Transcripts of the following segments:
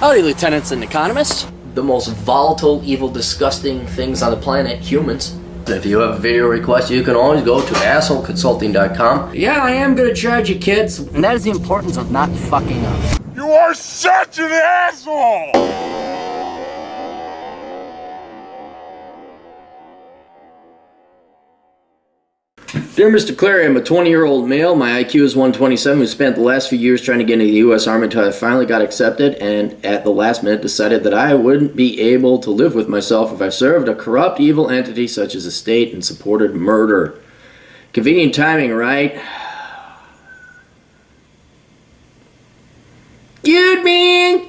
Howdy, lieutenants and economists. The most volatile, evil, disgusting things on the planet, humans. If you have a video request, you can always go to assholeconsulting.com. Yeah, I am gonna charge you, kids. And that is the importance of not fucking up. You are such an asshole! Dear Mr. Clary, I'm a 20-year-old male. My IQ is 127 who spent the last few years trying to get into the U.S. Army until I finally got accepted and at the last minute decided that I wouldn't be able to live with myself if I served a corrupt, evil entity such as a state and supported murder. Convenient timing, right? Dude, man,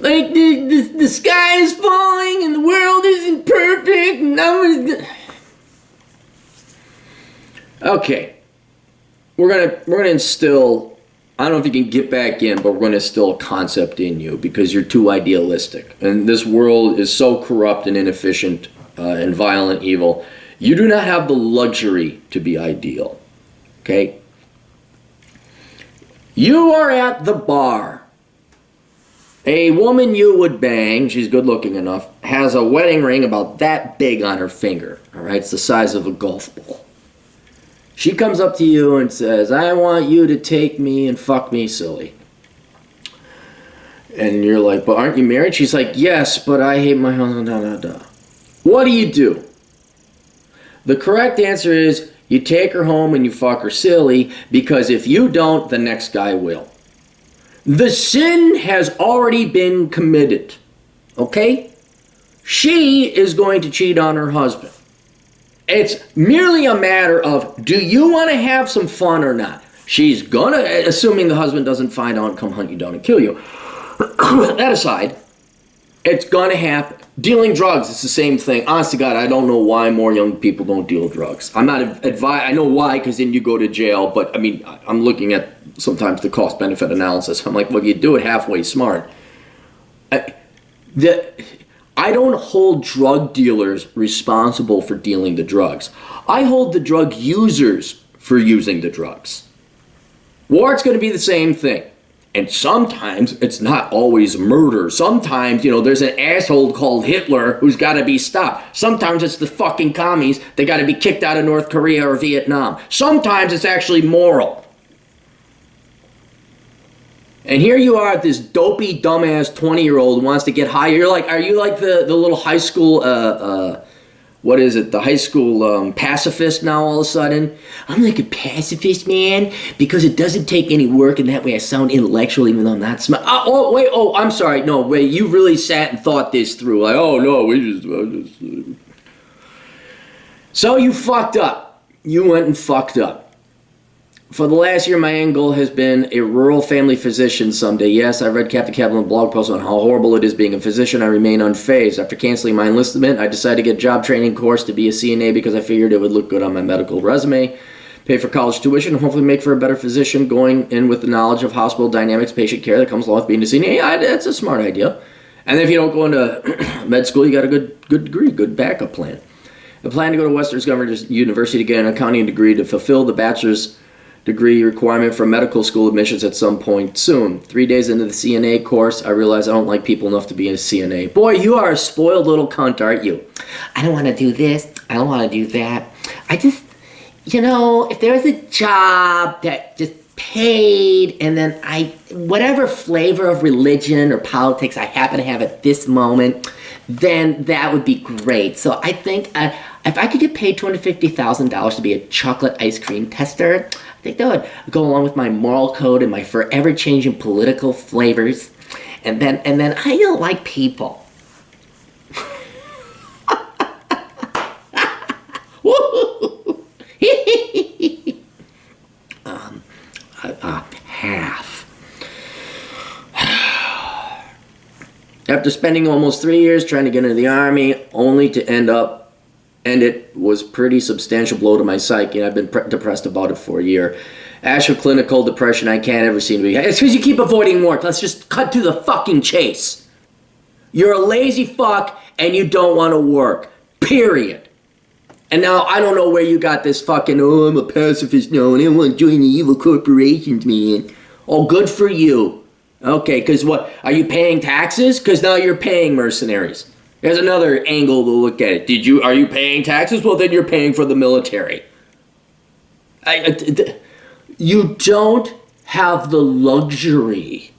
like the sky is falling and the world isn't perfect and I'm... Okay, we're gonna instill, I don't know if you can get back in, but we're gonna instill a concept in you because you're too idealistic. And this world is so corrupt and inefficient and violent, evil. You do not have the luxury to be ideal, okay? You are at the bar. A woman you would bang, she's good looking enough, has a wedding ring about that big on her finger, all right? It's the size of a golf ball. She comes up to you and says, I want you to take me and fuck me silly. And you're like, but aren't you married? She's like, yes, but I hate my husband, da da da. What do? The correct answer is you take her home and you fuck her silly, because if you don't, the next guy will. The sin has already been committed, okay? She is going to cheat on her husband. It's merely a matter of, do you want to have some fun or not? She's gonna, assuming the husband doesn't find out and come hunt you down and kill you. That aside, it's gonna happen. Dealing drugs, it's the same thing. Honest to God, I don't know why more young people don't deal drugs. I'm not advised, I know why, because then you go to jail, but I mean, I'm looking at sometimes the cost-benefit analysis. I'm like, well, you do it halfway smart. I don't hold drug dealers responsible for dealing the drugs. I hold the drug users for using the drugs. Or it's going to be the same thing. And sometimes it's not always murder. Sometimes, there's an asshole called Hitler who's got to be stopped. Sometimes it's the fucking commies. They got to be kicked out of North Korea or Vietnam. Sometimes it's actually moral. And here you are, this dopey, dumbass 20-year-old who wants to get high. You're like, are you like the little high school, what is it? The high school pacifist now all of a sudden? I'm like a pacifist, man, because it doesn't take any work, and that way I sound intellectual even though I'm not smart. I'm sorry. No, wait, you really sat and thought this through. Like, oh, no, we just... So you fucked up. You went and fucked up. For the last year, my end goal has been a rural family physician someday. Yes, I read Captain Kaplan's blog post on how horrible it is being a physician. I remain unfazed. After canceling my enlistment, I decided to get a job training course to be a CNA because I figured it would look good on my medical resume, pay for college tuition, and hopefully make for a better physician going in with the knowledge of hospital dynamics, patient care that comes along with being a CNA. Yeah, that's a smart idea. And if you don't go into med school, you got a good degree, good backup plan. I plan to go to Western Governors University to get an accounting degree to fulfill the bachelor's degree requirement for medical school admissions at some point soon. 3 days into the CNA course, I realized I don't like people enough to be a CNA. Boy, you are a spoiled little cunt, aren't you? I don't want to do this. I don't want to do that. I just, if there was a job that just paid and then whatever flavor of religion or politics I happen to have at this moment, then that would be great. So I think if I could get paid $250,000 to be a chocolate ice cream tester, I think that would go along with my moral code and my forever changing political flavors. And then I don't like people. Half. After spending almost 3 years trying to get into the Army, only to end it was pretty substantial blow to my psyche, and I've been depressed about it for a year. Actual clinical depression I can't ever seem to be. It's because you keep avoiding work. Let's just cut to the fucking chase. You're a lazy fuck, and you don't want to work. Period. And now, I don't know where you got this fucking, oh, I'm a pacifist now, and I don't want to join the evil corporations, man. Oh, good for you. Okay, because what? Are you paying taxes? Because now you're paying mercenaries. There's another angle to look at it. Are you paying taxes? Well, then you're paying for the military. You don't have the luxury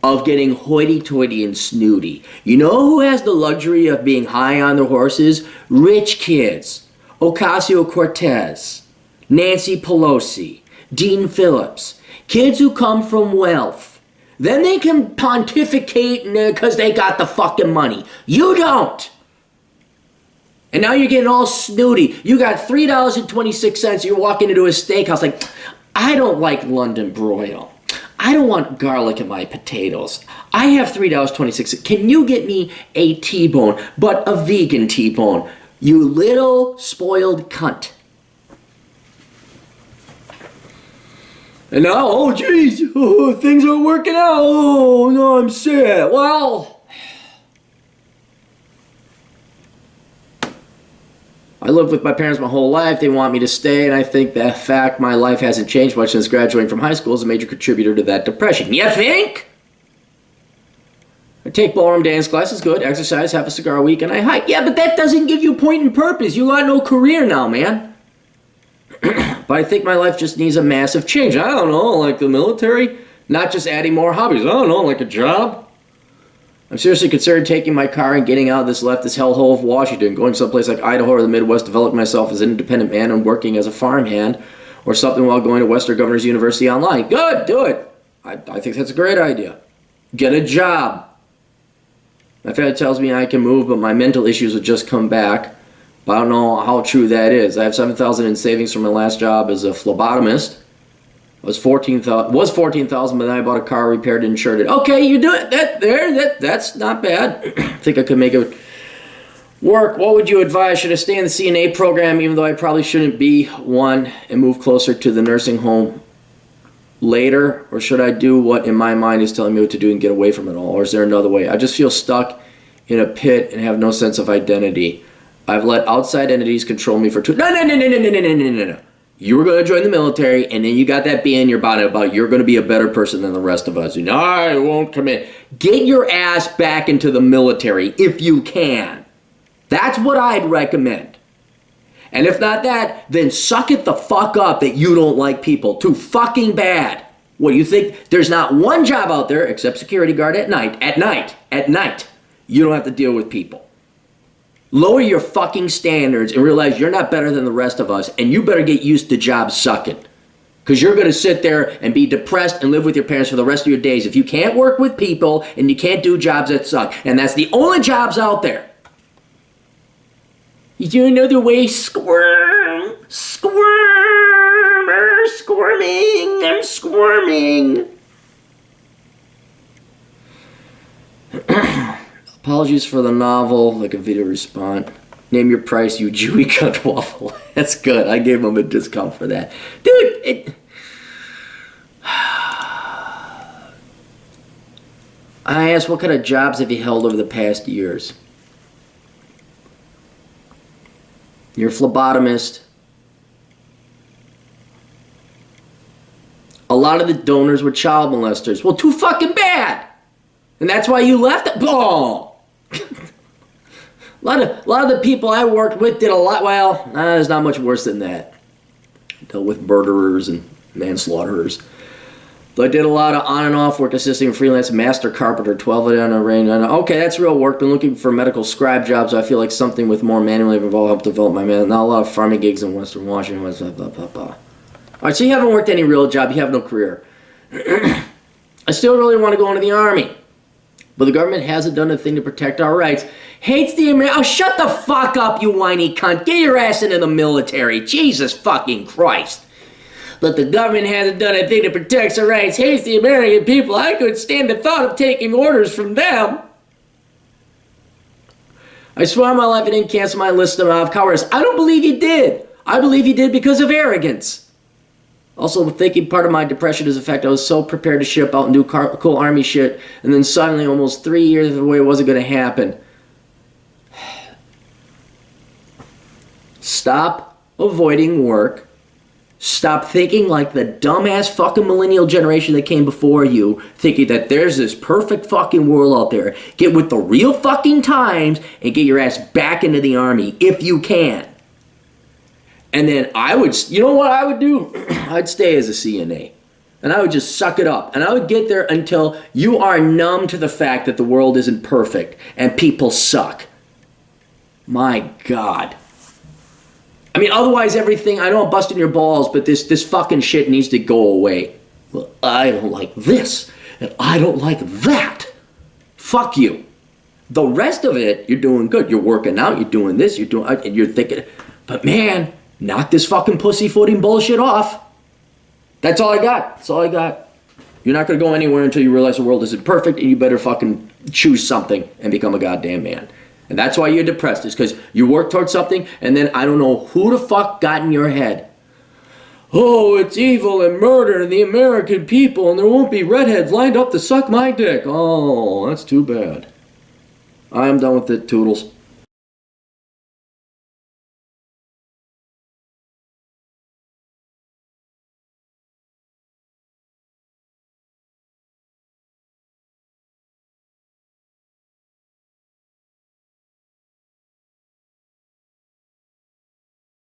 of getting hoity-toity and snooty. You know who has the luxury of being high on their horses? Rich kids. Ocasio-Cortez, Nancy Pelosi, Dean Phillips. Kids who come from wealth. Then they can pontificate because they got the fucking money. You don't. And now you're getting all snooty. You got $3.26. You're walking into a steakhouse like, I don't like London broil. I don't want garlic in my potatoes. I have $3.26. Can you get me a T-bone, but a vegan T-bone? You little spoiled cunt. And now, oh geez, things aren't working out. Oh no, I'm sad. Well, I lived with my parents my whole life. They want me to stay, and I think the fact my life hasn't changed much since graduating from high school is a major contributor to that depression. You think? I take ballroom dance classes, good. Exercise, have a cigar a week, and I hike. Yeah, but that doesn't give you point and purpose. You got no career now, man. But I think my life just needs a massive change. I don't know, like the military? Not just adding more hobbies. I don't know, like a job? I'm seriously considering taking my car and getting out of this leftist hellhole of Washington, going someplace like Idaho or the Midwest, developing myself as an independent man and working as a farmhand or something while going to Western Governors University online. Good, do it. I think that's a great idea. Get a job. My family tells me I can move, but my mental issues will just come back. But I don't know how true that is. I have $7,000 in savings from my last job as a phlebotomist. Was $14,000, but then I bought a car, repaired and insured it. Okay, you do it. That's not bad. I think I could make it work. What would you advise? Should I stay in the CNA program, even though I probably shouldn't be one, and move closer to the nursing home later? Or should I do what in my mind is telling me what to do and get away from it all? Or is there another way? I just feel stuck in a pit and have no sense of identity. I've let outside entities control me for No. You were going to join the military, and then you got that bee in your bonnet about you're going to be a better person than the rest of us. You know, I won't commit. Get your ass back into the military if you can. That's what I'd recommend. And if not that, then suck it the fuck up that you don't like people. Too fucking bad. What do you think? There's not one job out there except security guard at night. At night. You don't have to deal with people. Lower your fucking standards and realize you're not better than the rest of us, and you better get used to job sucking. Because you're going to sit there and be depressed and live with your parents for the rest of your days if you can't work with people and you can't do jobs that suck. And that's the only jobs out there. You do another way, squirm, squirm, squirming, I'm squirming. Apologies for the novel, like a video response. Name your price, you Jewy cunt waffle. That's good. I gave him a discount for that. Dude, I asked, what kind of jobs have you held over the past years? You're a phlebotomist. A lot of the donors were child molesters. Well, too fucking bad. And that's why you left it. Oh. A lot of the people I worked with did a lot. Well, there's not much worse than that. I dealt with murderers and manslaughterers. But I did a lot of on and off work, assisting freelance master carpenter, 12 on a range. Okay, that's real work. Been looking for medical scribe jobs. I feel like something with more manual labor involved help develop my man. Not a lot of farming gigs in Western Washington. Blah, blah, blah, blah. All right, so you haven't worked any real job. You have no career. I still really want to go into the Army. But the government hasn't done a thing to protect our rights. Hates the American... Oh, shut the fuck up, you whiny cunt. Get your ass into the military. Jesus fucking Christ. But the government hasn't done a thing to protect our rights. Hates the American people. I couldn't stand the thought of taking orders from them. I swear on my life I didn't cancel my list of cowardice. I don't believe you did. I believe you did because of arrogance. Also, thinking part of my depression is the fact I was so prepared to ship out and do cool Army shit, and then suddenly, almost 3 years away, it wasn't going to happen. Stop avoiding work. Stop thinking like the dumbass fucking millennial generation that came before you, thinking that there's this perfect fucking world out there. Get with the real fucking times and get your ass back into the army if you can. And then you know what I would do? I'd stay as a CNA. And I would just suck it up. And I would get there until you are numb to the fact that the world isn't perfect and people suck. My God. I mean, otherwise everything, I know I'm busting your balls, but this fucking shit needs to go away. Well, I don't like this, and I don't like that. Fuck you. The rest of it, you're doing good. You're working out, you're doing this, and you're thinking, but man, knock this fucking pussyfooting bullshit off. That's all I got. That's all I got. You're not going to go anywhere until you realize the world isn't perfect, and you better fucking choose something and become a goddamn man. And that's why you're depressed, is because you work towards something, and then I don't know who the fuck got in your head. Oh, it's evil and murder and the American people, and there won't be redheads lined up to suck my dick. Oh, that's too bad. I am done with it, Toodles.